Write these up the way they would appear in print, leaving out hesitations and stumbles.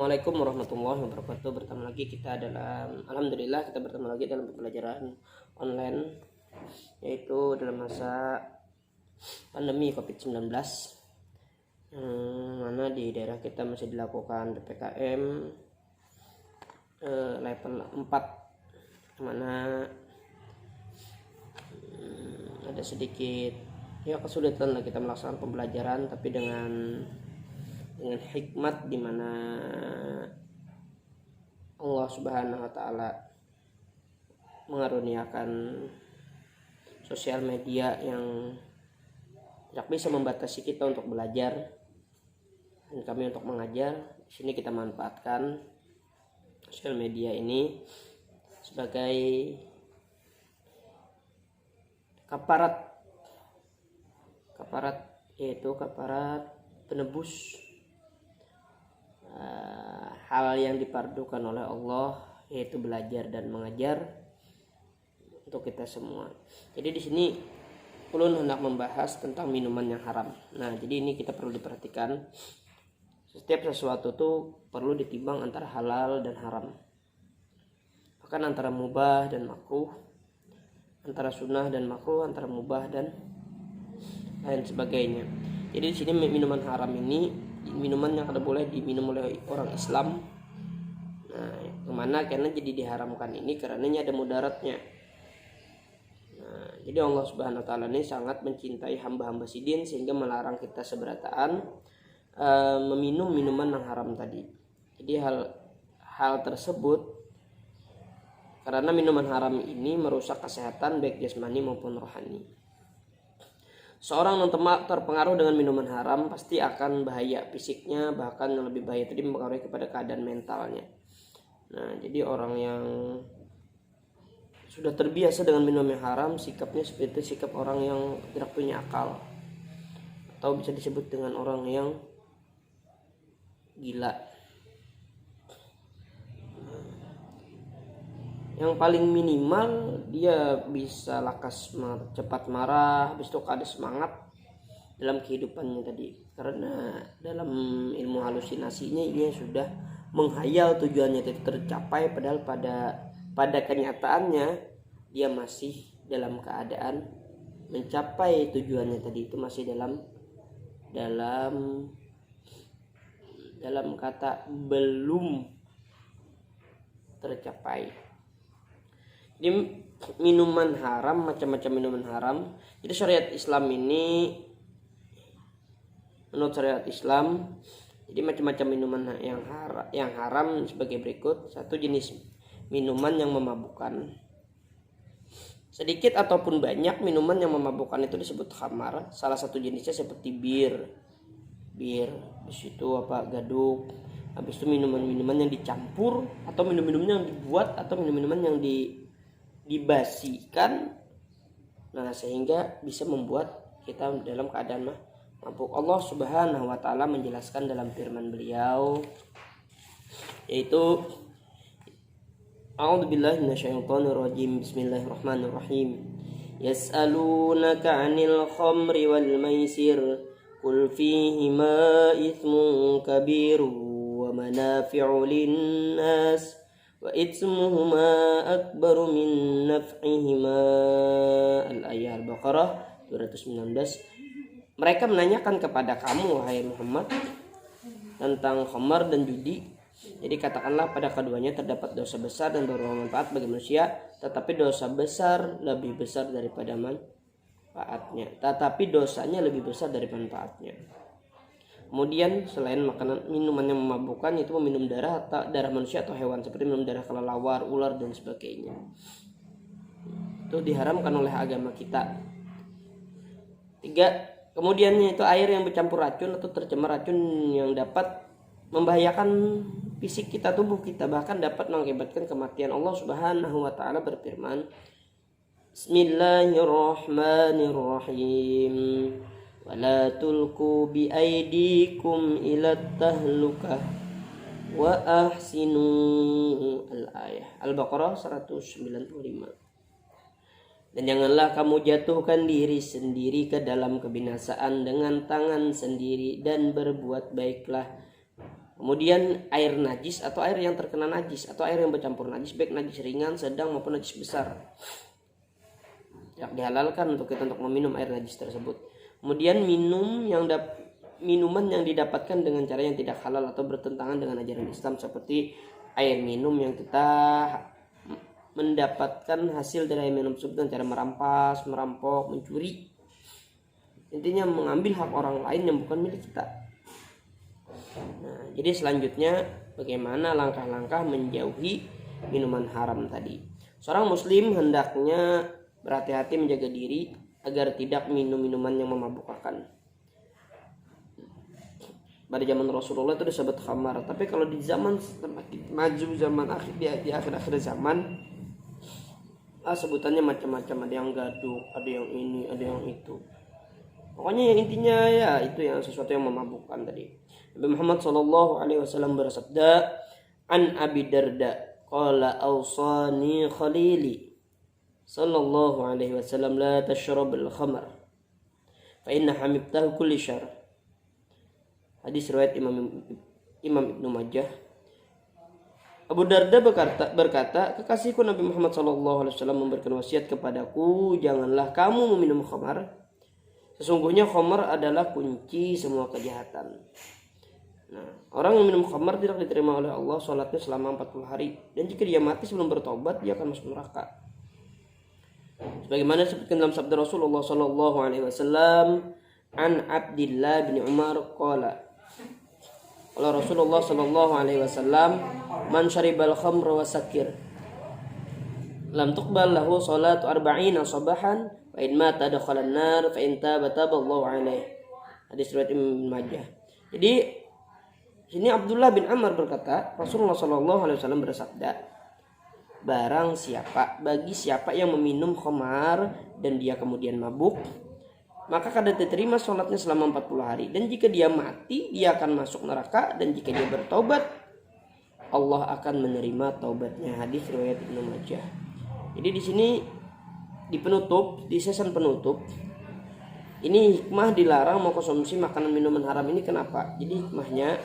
Assalamualaikum warahmatullahi wabarakatuh. Bertemu lagi kita alhamdulillah kita bertemu lagi dalam pembelajaran online, yaitu dalam masa pandemi COVID-19, mana di daerah kita masih dilakukan PPKM level 4, mana ada sedikit kesulitan lah kita melaksanakan pembelajaran, tapi dengan hikmat di mana Allah Subhanahu wa taala mengaruniakan sosial media yang tidak bisa membatasi kita untuk belajar dan kami untuk mengajar. Di sini kita manfaatkan sosial media ini sebagai kaparat, yaitu kaparat penebus hal yang dipardukan oleh Allah, yaitu belajar dan mengajar untuk kita semua. Jadi di sini ulun hendak membahas tentang minuman yang haram. Nah, jadi ini kita perlu diperhatikan. Setiap sesuatu tuh perlu ditimbang antara halal dan haram. Bahkan antara mubah dan makruh, antara sunnah dan makruh, antara mubah dan lain sebagainya. Jadi di sini minuman haram ini minuman yang tidak boleh diminum oleh orang Islam. Nah, kemana karena jadi diharamkan ini karena ini ada mudaratnya. Nah, jadi Allah Subhanahu wa taala ini sangat mencintai hamba-hamba sidin sehingga melarang kita seberataan meminum minuman yang haram tadi. Jadi hal tersebut karena minuman haram ini merusak kesehatan baik jasmani maupun rohani. Seorang yang terpengaruh dengan minuman haram pasti akan bahaya fisiknya, bahkan yang lebih bahaya tadi mempengaruhi kepada keadaan mentalnya. Nah, jadi orang yang sudah terbiasa dengan minum yang haram, sikapnya seperti sikap orang yang tidak punya akal, atau bisa disebut dengan orang yang gila. Yang paling minimal dia bisa cepat marah, habis itu ada semangat dalam kehidupannya tadi. Karena dalam ilmu halusinasinya ini sudah menghayal tujuannya itu tercapai, padahal pada kenyataannya dia masih dalam keadaan mencapai tujuannya tadi, itu masih dalam kata belum tercapai. Jadi minuman haram, macam-macam minuman haram. Jadi syariat Islam ini, menurut syariat Islam, jadi macam-macam minuman yang haram sebagai berikut. Satu, jenis minuman yang memabukkan. Sedikit ataupun banyak minuman yang memabukkan itu disebut khamar. Salah satu jenisnya seperti bir, habis itu gaduk, habis itu minuman-minuman yang dicampur, atau minum-minuman yang dibuat, atau minum-minuman yang dibasikan, nah sehingga bisa membuat kita dalam keadaan mabuk. Allah Subhanahu wa taala menjelaskan dalam firman Beliau, yaitu A'udzubillahi minasyaitonirrajim. Bismillahirrahmanirrahim. Yas'alunaka 'anil khamri wal maisir qul fihima itsmun kabirun wa manafi'u lin-nas wa itsmuhuma akbaru min naf'ihima. Al-ayat Al-Baqarah 219. Mereka menanyakan kepada kamu, wahai Muhammad, tentang khamar dan judi. Jadi katakanlah, pada keduanya terdapat dosa besar dan bermanfaat bagi manusia, tetapi dosa besar lebih besar daripada manfaatnya. Tetapi dosanya lebih besar dari manfaatnya. Kemudian selain minuman yang memabukkan, itu meminum darah manusia atau hewan, seperti minum darah kelelawar, ular dan sebagainya. Itu diharamkan oleh agama kita. 3, kemudiannya itu air yang bercampur racun atau tercemar racun yang dapat membahayakan fisik kita, tubuh kita, bahkan dapat mengakibatkan kematian. Allah Subhanahu wa taala berfirman, Bismillahirrahmanirrahim. Wala tulku bi aidikum ila tahlukah wa ahsinu. Al-ayah Al-Baqarah 195. Dan janganlah kamu jatuhkan diri sendiri ke dalam kebinasaan dengan tangan sendiri, dan berbuat baiklah. Kemudian air najis atau air yang terkena najis atau air yang bercampur najis, baik najis ringan, sedang maupun najis besar. Tidak dihalalkan untuk kita untuk meminum air najis tersebut. Kemudian minuman yang didapatkan dengan cara yang tidak halal atau bertentangan dengan ajaran Islam, seperti air minum yang kita mendapatkan hasil dari air minum tersebut dengan cara merampas, merampok, mencuri. Intinya mengambil hak orang lain yang bukan milik kita. Nah, jadi selanjutnya bagaimana langkah-langkah menjauhi minuman haram tadi. Seorang muslim hendaknya berhati-hati menjaga diri agar tidak minum minuman yang memabukkan. Pada zaman Rasulullah itu disebut khamar, tapi kalau di zaman semakin maju, zaman akhir di akhir zaman, sebutannya macam-macam, ada yang gaduk, ada yang ini, ada yang itu. Pokoknya yang intinya ya itu yang sesuatu yang memabukkan tadi. Nabi Muhammad SAW bersabda, an Abi Darda qala awsani khalili sallallahu alaihi wasallam la tashrab al-khamr fa inna hamibtahu kulli syar. Hadis riwayat Imam Ibnu Majah. Abu Darda berkata, kekasihku Nabi Muhammad SAW memberikan wasiat kepadaku, janganlah kamu meminum khamar. Sesungguhnya khamar adalah kunci semua kejahatan. Nah, orang yang minum khamar tidak diterima oleh Allah sholatnya selama 40 hari. Dan jika dia mati sebelum bertobat, dia akan masuk neraka. Sebagaimana disebutkan dalam sabda Rasulullah SAW, an Abdillah bin Umar qala, qala Rasulullah SAW, man syaribal khamra wa sakir lam tuqbal lahu salatu arba'ina sabahan fa in mata dakhala an-nar fa in taba taballahu alaihi. Hadis riwayat Ibnu Majah. Jadi sini Abdullah bin Umar berkata, Rasulullah SAW bersabda, bagi siapa yang meminum khamar dan dia kemudian mabuk, maka kada diterima sholatnya selama 40 hari. Dan jika dia mati, dia akan masuk neraka. Dan jika dia bertobat, Allah akan menerima taubatnya. Hadis riwayat Ibnu Majah. Jadi di sini di season penutup, ini hikmah dilarang mengkonsumsi makanan minuman haram ini kenapa? Jadi hikmahnya,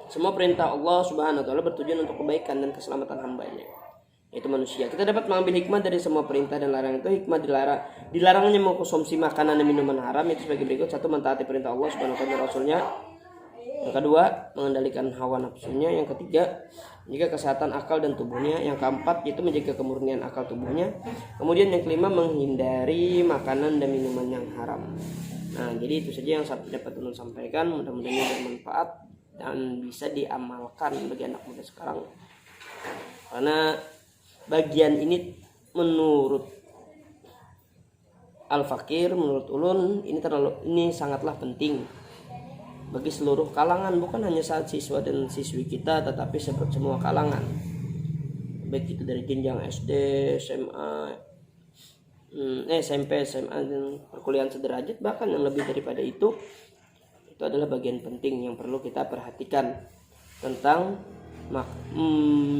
semua perintah Allah Subhanahu wa taala bertujuan untuk kebaikan dan keselamatan hambanya, yaitu manusia. Kita dapat mengambil hikmah dari semua perintah dan larangan itu. Hikmah dilarangnya mengkonsumsi makanan dan minuman haram itu sebagai berikut. 1. Mentaati perintah Allah Subhanahu wa taala dan Rasulnya. Yang kedua, mengendalikan hawa nafsunya. Yang ketiga, menjaga kesehatan akal dan tubuhnya. Yang keempat, yaitu menjaga kemurnian akal tubuhnya. Kemudian yang kelima, menghindari makanan dan minuman yang haram. Nah, jadi itu saja yang saya dapat sampaikan. Mudah-mudahan bermanfaat dan bisa diamalkan bagi anak muda sekarang. Karena bagian ini menurut Al-Fakir, menurut Ulun ini sangatlah penting bagi seluruh kalangan, bukan hanya saat siswa dan siswi kita, tetapi semua kalangan, baik itu dari jenjang SD, SMA, SMP, SMA dan perkuliahan sederajat, bahkan yang lebih daripada itu adalah bagian penting yang perlu kita perhatikan tentang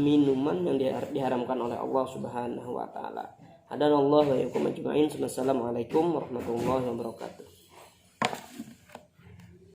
minuman yang diharamkan oleh Allah Subhanahu wa taala. Hadanallahu wa iyyakum ajma'in. Wassalamualaikum warahmatullahi wabarakatuh.